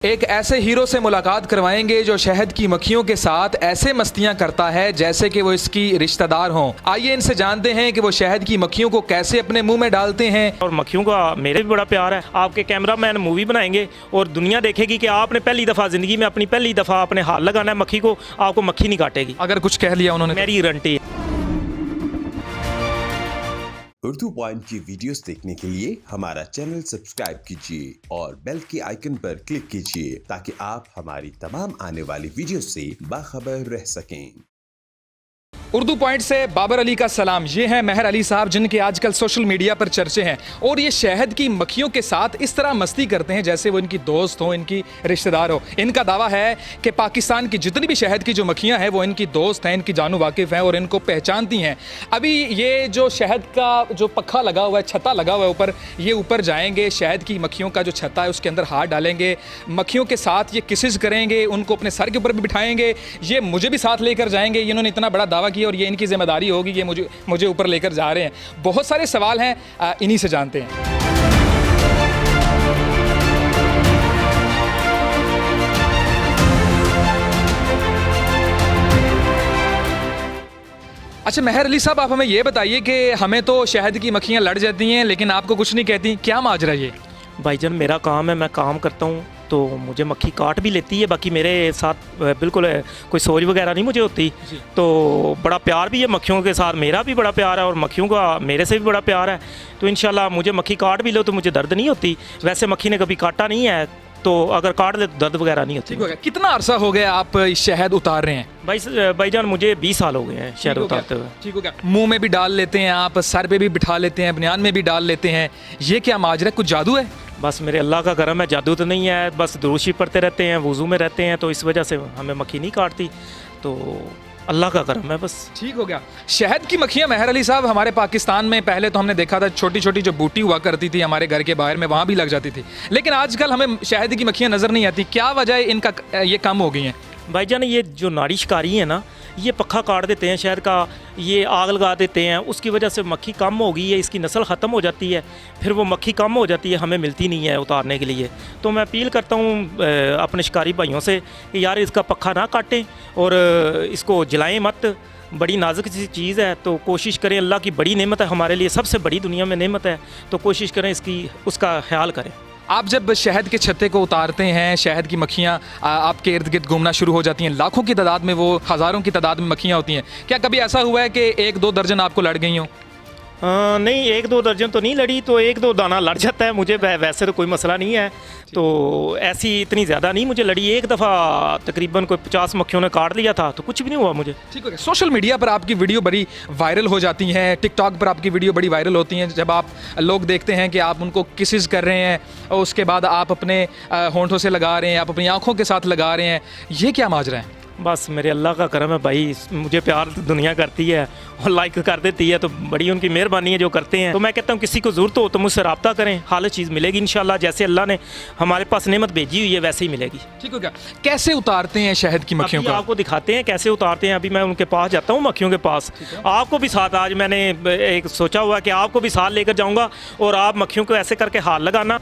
एक ऐसे हीरो से मुलाकात करवाएंगे जो शहद की मक्खियों के साथ ऐसे मस्तियां करता है जैसे कि वो इसकी रिश्तेदार हों। आइए इनसे जानते हैं कि वो शहद की मक्खियों को कैसे अपने मुंह में डालते हैं। और मक्खियों का मेरे भी बड़ा प्यार है। आपके कैमरामैन मूवी बनाएंगे और दुनिया देखेगी कि आपने पहली दफ़ा ज़िंदगी में अपनी पहली दफ़ा आपने हाथ लगाना है मक्खी को, आपको मक्खी नहीं काटेगी। अगर कुछ कह लिया उन्होंने मेरी गारंटी है। उर्दू पॉइंट की वीडियोस देखने के लिए हमारा चैनल सब्सक्राइब कीजिए और बेल के आइकन पर क्लिक कीजिए ताकि आप हमारी तमाम आने वाली वीडियो से बाखबर रह सकें। उर्दू पॉइंट से बाबर अली का सलाम। ये हैं मेहर अली साहब जिनके आजकल सोशल मीडिया पर चर्चे हैं और ये शहद की मक्खियों के साथ इस तरह मस्ती करते हैं जैसे वो इनकी दोस्त हो, इनकी रिश्तेदार हो। इनका दावा है कि पाकिस्तान की जितनी भी शहद की जो मक्खियां हैं वो इनकी दोस्त हैं, इनकी जानू वाकिफ़ हैं और इनको पहचानती हैं। अभी ये जो शहद का जो पक्खा लगा हुआ है, छत्ता लगा हुआ है ऊपर, ये ऊपर जाएंगे, शहद की मक्खियों का जो छत्ता है उसके अंदर हाथ डालेंगे, मक्खियों के साथ ये किसेस करेंगे, उनको अपने सर के ऊपर भी बिठाएंगे, ये मुझे भी साथ लेकर जाएंगे। इन्होंने इतना बड़ा दावा किया और ये इनकी जिम्मेदारी होगी, ये मुझे ऊपर लेकर जा रहे हैं। बहुत सारे सवाल हैं, इन्हीं से जानते हैं। अच्छा मेहर अली साहब, आप हमें ये बताइए कि हमें तो शहद की मक्खियां लड़ जाती हैं लेकिन आपको कुछ नहीं कहती, क्या माजरा ये? भाईजान मेरा काम है, मैं काम करता हूँ तो मुझे मक्खी काट भी लेती है। बाकी मेरे साथ बिल्कुल कोई सोच वगैरह नहीं मुझे होती। तो बड़ा प्यार भी है मक्खियों के साथ, मेरा भी बड़ा प्यार है और मक्खियों का मेरे से भी बड़ा प्यार है। तो इंशाल्लाह मुझे मक्खी काट भी लो तो मुझे दर्द नहीं होती। वैसे मक्खी ने कभी काटा नहीं है, तो अगर काट ले तो दर्द वगैरह नहीं होती। कितना अरसा हो गया आप शहद उतार रहे हैं? भाईजान मुझे 20 साल हो गए हैं शहद उतारते हुए। ठीक हो गया। मुंह में भी डाल लेते हैं आप, सर पे भी बिठा लेते हैं, बनियान में भी डाल लेते हैं, ये क्या माजरा, कुछ जादू है? बस मेरे अल्लाह का करम है, जादू तो नहीं है, बस दुरूशी पढ़ते रहते हैं, वुज़ू में रहते हैं, तो इस वजह से हमें मक्खी नहीं काटती। तो अल्लाह का करम है बस। ठीक हो गया। शहद की मक्खियाँ मेहर अली साहब हमारे पाकिस्तान में पहले तो हमने देखा था छोटी छोटी जो बूटी हुआ करती थी हमारे घर के बाहर में, वहाँ भी लग जाती थी, लेकिन आजकल हमें शहद की मक्खियाँ नज़र नहीं आती। क्या वजह है इनका, ये कम हो गई हैं? भाईजान ये जो नाड़ी शिकारी है ना, ये पक्खा काट देते हैं शहद का, ये आग लगा देते हैं, उसकी वजह से मक्खी कम हो गई है, इसकी नस्ल ख़त्म हो जाती है, फिर वो मक्खी कम हो जाती है, हमें मिलती नहीं है उतारने के लिए। तो मैं अपील करता हूँ अपने शिकारी भाइयों से कि यार इसका पक्खा ना काटें और इसको जलाएं मत। बड़ी नाजुक सी चीज़ है, तो कोशिश करें, अल्लाह की बड़ी नेमत है हमारे लिए, सबसे बड़ी दुनिया में नेमत है, तो कोशिश करें उसका ख्याल करें। आप जब शहद के छत्ते को उतारते हैं, शहद की मक्खियाँ आपके इर्द गिर्द घूमना शुरू हो जाती हैं, लाखों की तादाद में, वो हज़ारों की तादाद में मक्खियाँ होती हैं, क्या कभी ऐसा हुआ है कि 1-2 दर्जन आपको लड़ गई हों? नहीं, 1-2 दर्जन तो नहीं लड़ी, तो 1-2 दाना लड़ जाता है मुझे, वैसे तो कोई मसला नहीं है। तो ऐसी इतनी ज़्यादा नहीं मुझे लड़ी। एक दफ़ा तकरीबन कोई 50 मक्खियों ने काट लिया था, तो कुछ भी नहीं हुआ मुझे। ठीक है। सोशल मीडिया पर आपकी वीडियो बड़ी वायरल हो जाती हैं, टिकटॉक पर आपकी वीडियो बड़ी वायरल होती हैं, जब आप लोग देखते हैं कि आप उनको किसेस कर रहे हैं और उसके बाद आप अपने होंठों से लगा रहे हैं, आप अपनी आँखों के साथ लगा रहे हैं, ये क्या माजरा है? बस मेरे अल्लाह का करम है भाई, मुझे प्यार दुनिया करती है और लाइक कर देती है, तो बड़ी उनकी मेहरबानी है जो करते हैं। तो मैं कहता हूँ किसी को ज़रूरत हो तो मुझसे रब्ता करें, हाल चीज़ मिलेगी इंशाल्लाह। जैसे अल्लाह ने हमारे पास नेमत भेजी हुई है वैसे ही मिलेगी। ठीक हो गया। कैसे उतारते हैं शहद की मक्खियों को? आपको दिखाते हैं कैसे उतारते हैं। अभी मैं उनके पास जाता हूँ, मक्खियों के पास। आपको भी साथ आज मैंने एक सोचा हुआ कि आपको भी साथ लेकर जाऊँगा और आप मक्खियों को ऐसे करके हाथ लगाना।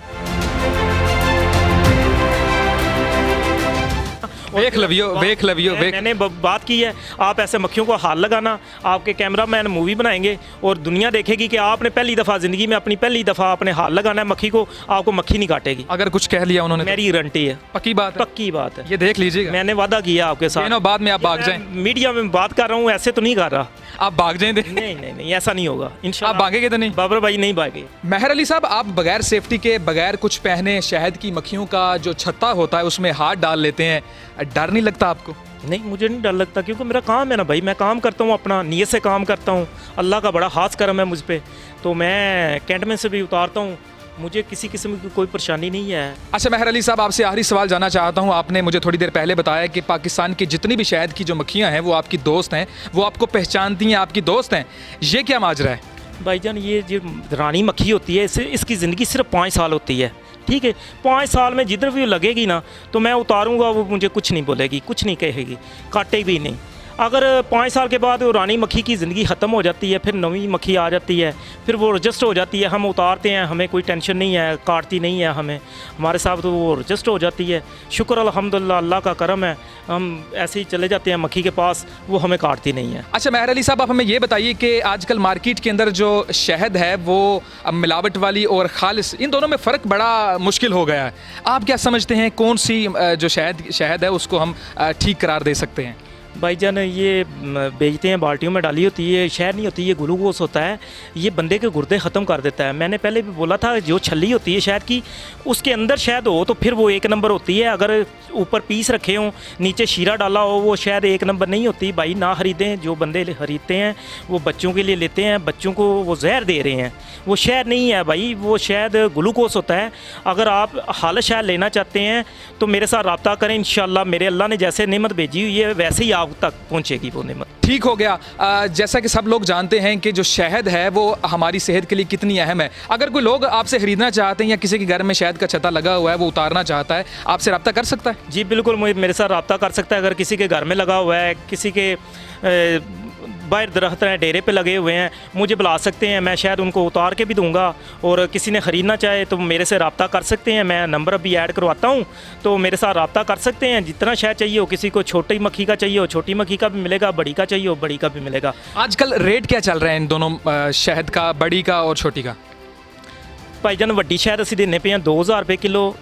मैंने बात की है, आप ऐसे मक्खियों को हाथ लगाना, आपके कैमरामैन मूवी बनाएंगे और दुनिया देखेगी कि आपने पहली दफ़ा ज़िंदगी में अपनी पहली दफ़ा आपने हाथ लगाना है मक्खी को, आपको मक्खी नहीं काटेगी। अगर कुछ कह लिया उन्होंने? मेरी गारंटी है। पक्की बात है? पक्की बात है, ये देख लीजिएगा, मैंने वादा किया आपके साथ। बाद में आप भाग जाएं। मीडिया में बात कर रहा हूँ, ऐसे तो नहीं कर रहा। आप भाग जाएं? नहीं, ऐसा नहीं होगा इंशाल्लाह। आप भागेंगे तो नहीं? बाबर भाई नहीं भागे। मेहर अली साहब, आप बगैर सेफ्टी के, बगैर कुछ पहने शहद की मक्खियों का जो छत्ता होता है उसमें हाथ डाल लेते हैं, डर नहीं लगता आपको? नहीं, मुझे नहीं डर लगता, क्योंकि मेरा काम है ना भाई, मैं काम करता हूँ, अपना नीयत से काम करता हूँ। अल्लाह का बड़ा खास करम है मुझ पर, तो मैं कैंट में से भी उतारता हूँ, मुझे किसी किस्म की कोई परेशानी नहीं है। अच्छा मेहर अली साहब, आपसे आखिरी सवाल जानना चाहता हूँ। आपने मुझे थोड़ी देर पहले बताया कि पाकिस्तान की जितनी भी शहद की जो मक्खियाँ हैं वो आपकी दोस्त हैं, वो आपको पहचानती हैं, आपकी दोस्त हैं, ये क्या माजरा है? भाईजान ये जो रानी मक्खी होती है, इसकी ज़िंदगी सिर्फ 5 साल होती है। ठीक है, 5 साल में जिधर भी लगेगी ना, तो मैं उतारूँगा, वो मुझे कुछ नहीं बोलेगी, कुछ नहीं कहेगी, काटेगी भी नहीं। अगर 5 साल के बाद वो रानी मक्खी की ज़िंदगी ख़त्म हो जाती है, फिर नवी मक्खी आ जाती है, फिर वो रजिस्ट हो जाती है, हम उतारते हैं, हमें कोई टेंशन नहीं है, काटती नहीं है हमें, हमारे साथ तो वो रजिस्ट हो जाती है। शुक्र अल्हम्दुलिल्लाह, अल्लाह का करम है, हम ऐसे ही चले जाते हैं मक्खी के पास, वो हमें काटती नहीं है। अच्छा मेहर अली साहब, आप हमें ये बताइए कि आजकल मार्केट के अंदर जो शहद है वो मिलावट वाली और खालिस, इन दोनों में फ़र्क बड़ा मुश्किल हो गया है। आप क्या समझते हैं कौन सी जो शहद है उसको हम ठीक करार दे सकते हैं? भाईजान ये बेचते हैं, बाल्टियों में डाली होती है, शहद नहीं होती, ये ग्लूकोज होता है, ये बंदे के गुर्दे ख़त्म कर देता है। मैंने पहले भी बोला था, जो छल्ली होती है शहद की, उसके अंदर शहद हो तो फिर वो 1 नंबर होती है। अगर ऊपर पीस रखे हों, नीचे शीरा डाला हो, वो शहद 1 नंबर नहीं होती। भाई ना ख़रीदें, जो बंदे ख़रीदते हैं वो बच्चों के लिए लेते हैं, बच्चों को वो जहर दे रहे हैं, वो शहद नहीं है भाई, वो शहद ग्लूकोज होता है। अगर आप हाल शहद लेना चाहते हैं तो मेरे साथ रब्ता करें, इंशाल्लाह मेरे अल्लाह ने जैसे नेमत भेजी हुई है वैसे ही आप तक पहुंचेगी वो नेमत। ठीक हो गया। जैसा कि सब लोग जानते हैं कि जो शहद है वो हमारी सेहत के लिए कितनी अहम है। अगर कोई लोग आपसे ख़रीदना चाहते हैं या किसी के घर में शहद का छत्ता लगा हुआ है वो उतारना चाहता है, आपसे रब्ता कर सकता है? जी बिल्कुल, मेरे साथ रब्ता कर सकता है। अगर किसी के घर में लगा हुआ है, किसी के बाहर दरख्त हैं, डेरे पे लगे हुए हैं, मुझे बुला सकते हैं, मैं शायद उनको उतार के भी दूंगा। और किसी ने ख़रीदना चाहे तो मेरे से रब्ता कर सकते हैं, मैं नंबर अभी ऐड करवाता हूं, तो मेरे साथ रब्ता कर सकते हैं। जितना शहद चाहिए हो, किसी को छोटी मक्खी का चाहिए हो छोटी मक्खी का भी मिलेगा, बड़ी का चाहिए हो बड़ी का भी मिलेगा। आजकल रेट क्या चल रहा है इन दोनों शहद का, बड़ी का और छोटी का? भाईजान वड्डी शहद असी देने पे हैं 2000 रुपये किलो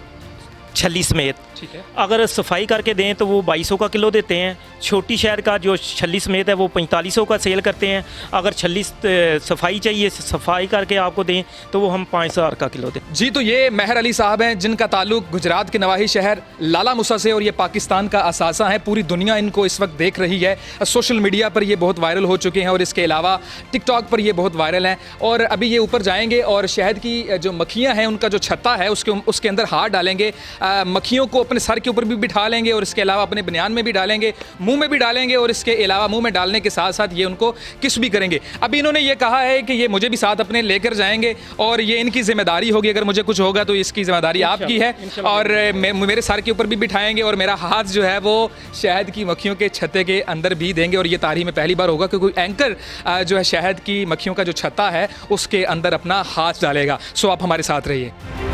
छल्ली समेत। ठीक है। अगर सफाई करके दें तो वो 2200 का किलो देते हैं। छोटी शहद का जो छल्ली समेत है वो 4500 का सेल करते हैं। अगर छल्ली सफाई चाहिए, सफाई करके आपको दें तो वो हम 5000 का किलो दें। जी, तो ये मेहर अली साहब हैं जिनका ताल्लुक गुजरात के नवाही शहर लाला मूसा से, और ये पाकिस्तान का असासा है। पूरी दुनिया इनको इस वक्त देख रही है, सोशल मीडिया पर ये बहुत वायरल हो चुके हैं और इसके अलावा टिकटॉक पर ये बहुत वायरल हैं। और अभी ये ऊपर जाएंगे और शहद की जो मक्खियाँ हैं उनका जो छत्ता है उसके अंदर हाथ डालेंगे, मक्खियों को अपने सर के ऊपर भी बिठा लेंगे और इसके अलावा अपने बनियान में भी डालेंगे, मुंह में भी डालेंगे, और इसके अलावा मुंह में डालने के साथ साथ ये उनको किस भी करेंगे। अभी इन्होंने ये कहा है कि ये मुझे भी साथ अपने लेकर जाएंगे और ये इनकी जिम्मेदारी होगी, अगर मुझे कुछ होगा तो इसकी जिम्मेदारी आपकी है। और मेरे सर के ऊपर भी बिठाएंगे और मेरा हाथ जो है वो शहद की मक्खियों के छत्ते के अंदर भी देंगे। और ये तारीख में पहली बार होगा कि कोई एंकर जो है शहद की मक्खियों का जो छत्ता है उसके अंदर अपना हाथ डालेगा। सो आप हमारे साथ रहिए।